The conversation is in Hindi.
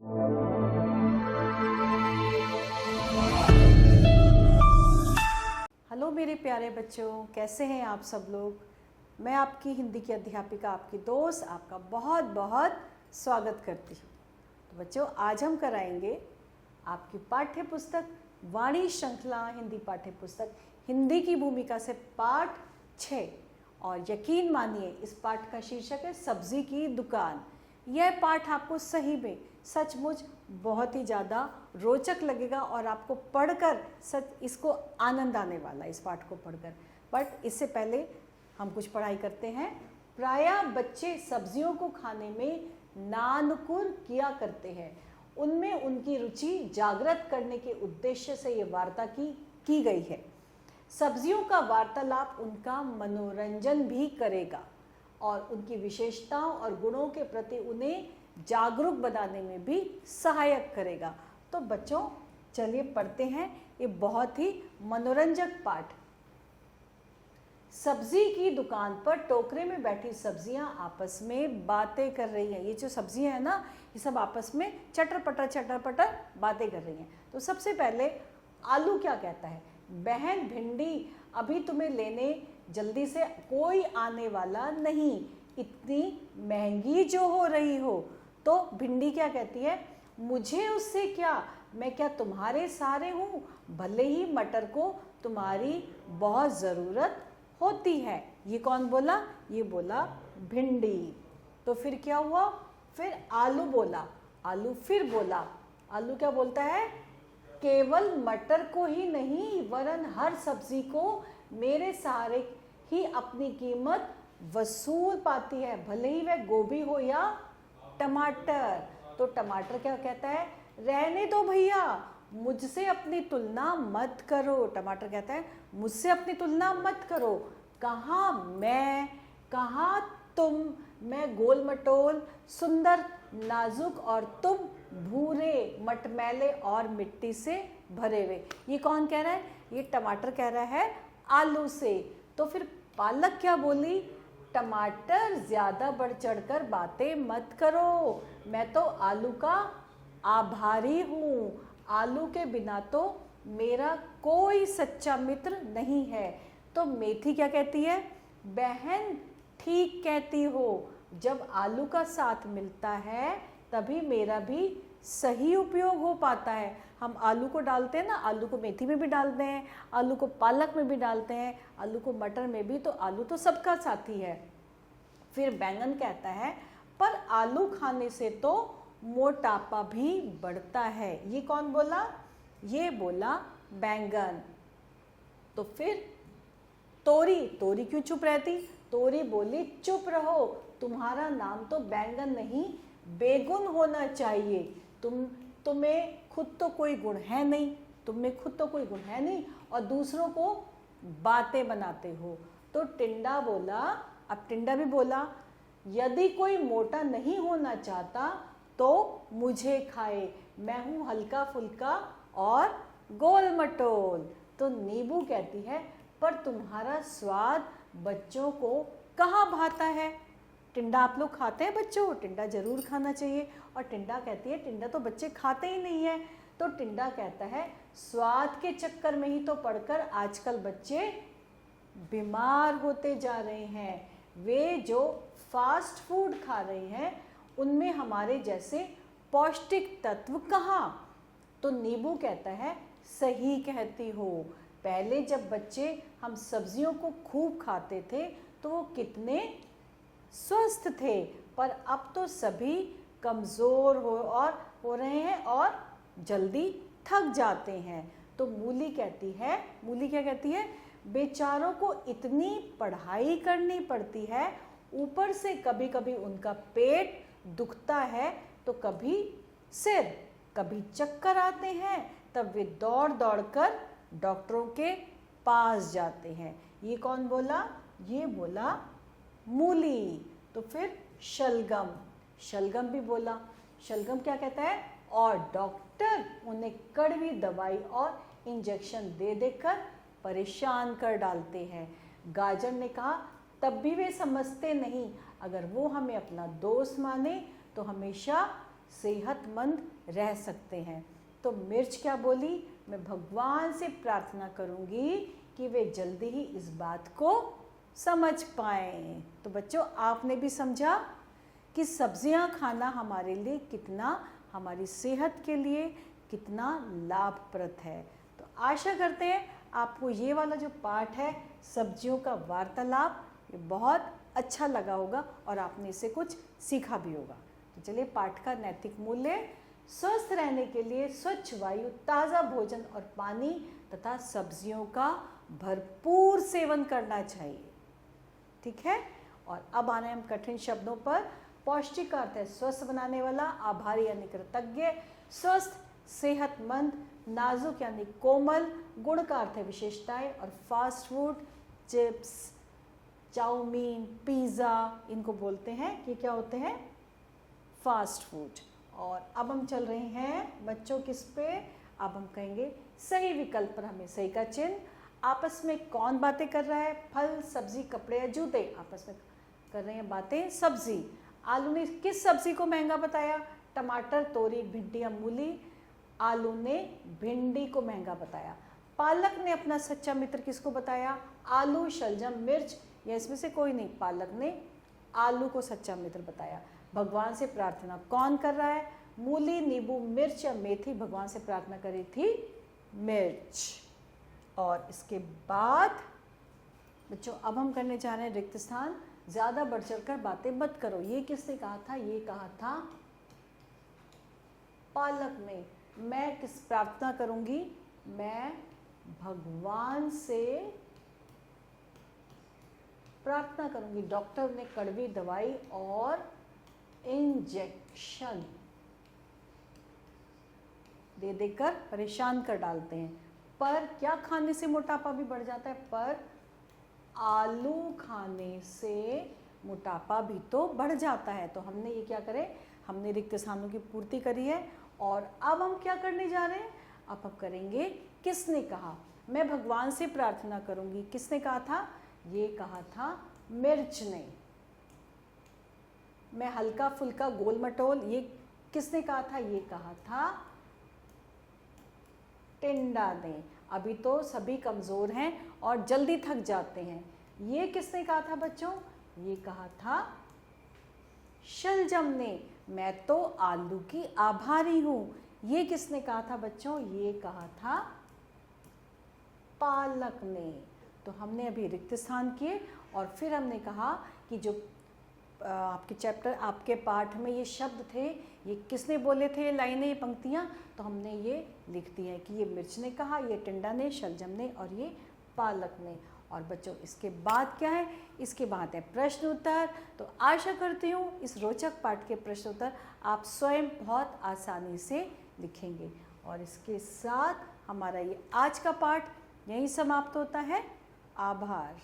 हेलो मेरे प्यारे बच्चों, कैसे हैं आप सब लोग। मैं आपकी हिंदी की अध्यापिका, आपकी दोस्त, आपका बहुत बहुत स्वागत करती हूँ। तो बच्चों, आज हम कराएंगे आपकी पाठ्य पुस्तक वाणी श्रृंखला हिंदी पाठ्य पुस्तक हिंदी की भूमिका से पाठ 6। और यकीन मानिए, इस पाठ का शीर्षक है सब्जी की दुकान। यह पाठ आपको सही में सचमुच बहुत ही ज़्यादा रोचक लगेगा और आपको पढ़कर सच इसको आनंद आने वाला है इस पाठ को पढ़कर। बट इससे पहले हम कुछ पढ़ाई करते हैं। प्रायः बच्चे सब्जियों को खाने में नानुकुर किया करते हैं। उनमें उनकी रुचि जागृत करने के उद्देश्य से ये वार्ता की गई है। सब्जियों का वार्तालाप उनका मनोरंजन भी करेगा और उनकी विशेषताओं और गुणों के प्रति उन्हें जागरूक बनाने में भी सहायक करेगा। तो बच्चों, चलिए पढ़ते हैं ये बहुत ही मनोरंजक पाठ। सब्जी की दुकान पर टोकरे में बैठी सब्जियां आपस में बातें कर रही हैं। ये जो सब्जियां हैं ना, ये सब आपस में चटर पटर बातें कर रही हैं। तो सबसे पहले आलू क्या कहता है, बहन भिंडी अभी तुम्हें लेने जल्दी से कोई आने वाला नहीं, इतनी महंगी जो हो रही हो। तो भिंडी क्या कहती है, मुझे उससे क्या, मैं क्या तुम्हारे सारे हूँ, भले ही मटर को तुम्हारी बहुत ज़रूरत होती है। ये कौन बोला, ये बोला भिंडी। तो फिर क्या हुआ, फिर आलू बोला, आलू फिर बोला। आलू क्या बोलता है, केवल मटर को ही नहीं वरन हर सब्जी को मेरे सहारे ही अपनी कीमत वसूल पाती है, भले ही वह गोभी हो या टमाटर। तो टमाटर क्या कहता है, रहने दो भैया, मुझसे अपनी तुलना मत करो। टमाटर कहता है, मुझसे अपनी तुलना मत करो। कहाँ मैं, कहाँ तुम, मैं गोल मटोल सुंदर नाजुक और तुम भूरे मटमैले और मिट्टी से भरे हुए। ये कौन कह रहा है, ये टमाटर कह रहा है आलू से। तो फिर पालक क्या बोली, टमाटर ज्यादा बढ़ चढ़कर बातें मत करो, मैं तो आलू का आभारी हूँ, आलू के बिना तो मेरा कोई सच्चा मित्र नहीं है। तो मेथी क्या कहती है, बहन ठीक कहती हो, जब आलू का साथ मिलता है तभी मेरा भी सही उपयोग हो पाता है। हम आलू को डालते हैं ना, आलू को मेथी में भी डालते हैं, आलू को पालक में भी डालते हैं, आलू को मटर में भी। तो आलू तो सबका साथी है। फिर बैंगन कहता है, पर आलू खाने से तो मोटापा भी बढ़ता है। ये कौन बोला, ये बोला बैंगन। तो फिर तोरी, तोरी क्यों चुप रहती, तोरी बोली, चुप रहो, तुम्हारा नाम तो बैंगन नहीं बेगुन होना चाहिए। तुम्हें खुद तो कोई गुण है नहीं, तुम्हें खुद तो कोई गुण है नहीं और दूसरों को बातें बनाते हो। तो टिंडा बोला, अब टिंडा भी बोला, यदि कोई मोटा नहीं होना चाहता तो मुझे खाए, मैं हूँ हल्का फुल्का और गोल मटोल। तो नींबू कहती है, पर तुम्हारा स्वाद बच्चों को कहाँ भाता है। टिंडा आप लोग खाते हैं बच्चों, टिंडा जरूर खाना चाहिए। और टिंडा कहती है, टिंडा तो बच्चे खाते ही नहीं है। तो टिंडा कहता है, स्वाद के चक्कर में ही तो पड़कर आजकल बच्चे बीमार होते जा रहे हैं। वे जो फास्ट फूड खा रहे हैं उनमें हमारे जैसे पौष्टिक तत्व कहाँ। तो नींबू कहता है, सही कहती हो, पहले जब बच्चे हम सब्जियों को खूब खाते थे तो वो कितने स्वस्थ थे, पर अब तो सभी कमज़ोर हो रहे हैं और जल्दी थक जाते हैं। तो मूली कहती है, मूली क्या कहती है, बेचारों को इतनी पढ़ाई करनी पड़ती है, ऊपर से कभी कभी उनका पेट दुखता है तो कभी सिर, कभी चक्कर आते हैं, तब वे दौड़ दौड़ कर डॉक्टरों के पास जाते हैं। ये कौन बोला, ये बोला मूली। तो फिर शलगम, शलगम भी बोला। शलगम क्या कहता है, और डॉक्टर उन्हें कड़वी दवाई और इंजेक्शन दे देकर परेशान कर डालते हैं। गाजर ने कहा, तब भी वे समझते नहीं, अगर वो हमें अपना दोस्त माने तो हमेशा सेहतमंद रह सकते हैं। तो मिर्च क्या बोली, मैं भगवान से प्रार्थना करूंगी कि वे जल्दी ही इस बात को समझ पाएं। तो बच्चों आपने भी समझा कि सब्जियां खाना हमारे लिए कितना, हमारी सेहत के लिए कितना लाभप्रद है। तो आशा करते हैं आपको ये वाला जो पाठ है सब्जियों का वार्तालाप ये बहुत अच्छा लगा होगा और आपने इससे कुछ सीखा भी होगा। तो चलिए पाठ का नैतिक मूल्य, स्वस्थ रहने के लिए स्वच्छ वायु, ताज़ा भोजन और पानी तथा सब्जियों का भरपूर सेवन करना चाहिए। ठीक है, और अब आने हम कठिन शब्दों पर। पौष्टिक का अर्थ है स्वस्थ बनाने वाला, आभारी यानी कृतज्ञ, स्वस्थ सेहतमंद, नाजुक यानी कोमल, गुण का अर्थ है विशेषताएं, और fast food, chips, chowmein, pizza, इनको बोलते हैं कि क्या होते हैं, फास्ट फूड। और अब हम चल रहे हैं बच्चों किस पे, अब हम कहेंगे सही विकल्प पर हमें सही का चिन्ह। आपस में कौन बातें कर रहा है, फल, सब्जी, कपड़े या जूते, आपस में कर रहे हैं बातें सब्जी। आलू ने किस सब्जी को महंगा बताया, टमाटर, तोरी, भिंडी या मूली। आलू ने भिंडी को महंगा बताया। पालक ने अपना सच्चा मित्र किसको बताया, आलू, शलजम, मिर्च या इसमें से कोई नहीं, पालक ने आलू को सच्चा मित्र बताया। भगवान से प्रार्थना कौन कर रहा है, मूली, नींबू, मिर्च या मेथी। भगवान से प्रार्थना करी थी मिर्च। और इसके बाद बच्चों अब हम करने जा रहे हैं रिक्त स्थान। ज़्यादा बढ़ चढ़ कर बातें मत करो। ये किसने कहा था, ये कहा था पालक ने। मैं किस प्रार्थना करूंगी, मैं भगवान से प्रार्थना करूंगी। डॉक्टर ने कड़वी दवाई और इंजेक्शन दे देकर परेशान कर डालते हैं। पर क्या खाने से मोटापा भी बढ़ जाता है, पर आलू खाने से मोटापा भी तो बढ़ जाता है। तो हमने ये क्या करें, हमने रिक्त स्थानों की पूर्ति करी है। और अब हम क्या करने जा रहे हैं, अब हम करेंगे किसने कहा। मैं भगवान से प्रार्थना करूंगी, किसने कहा था, ये कहा था मिर्च ने। मैं हल्का फुल्का गोल मटोल, ये किसने कहा था, ये कहा था टिंडा ने। अभी तो सभी कमज़ोर हैं और जल्दी थक जाते हैं। ये किसने कहा था बच्चों, ये कहा था शलजम ने। मैं तो आलू की आभारी हूँ। ये किसने कहा था बच्चों, ये कहा था पालक ने। तो हमने अभी रिक्त स्थान किए और फिर हमने कहा कि जो आपके चैप्टर, आपके पाठ में ये शब्द थे, ये किसने बोले थे, ये लाइनें, ये पंक्तियाँ, तो हमने ये लिख दी है कि ये मिर्च ने कहा, ये टिंडा ने, शलजम ने और ये पालक ने। और बच्चों इसके बाद क्या है, इसके बाद है प्रश्न उत्तर। तो आशा करती हूँ इस रोचक पाठ के प्रश्न उत्तर आप स्वयं बहुत आसानी से लिखेंगे। और इसके साथ हमारा ये आज का पाठ यहीं समाप्त होता है। आभार।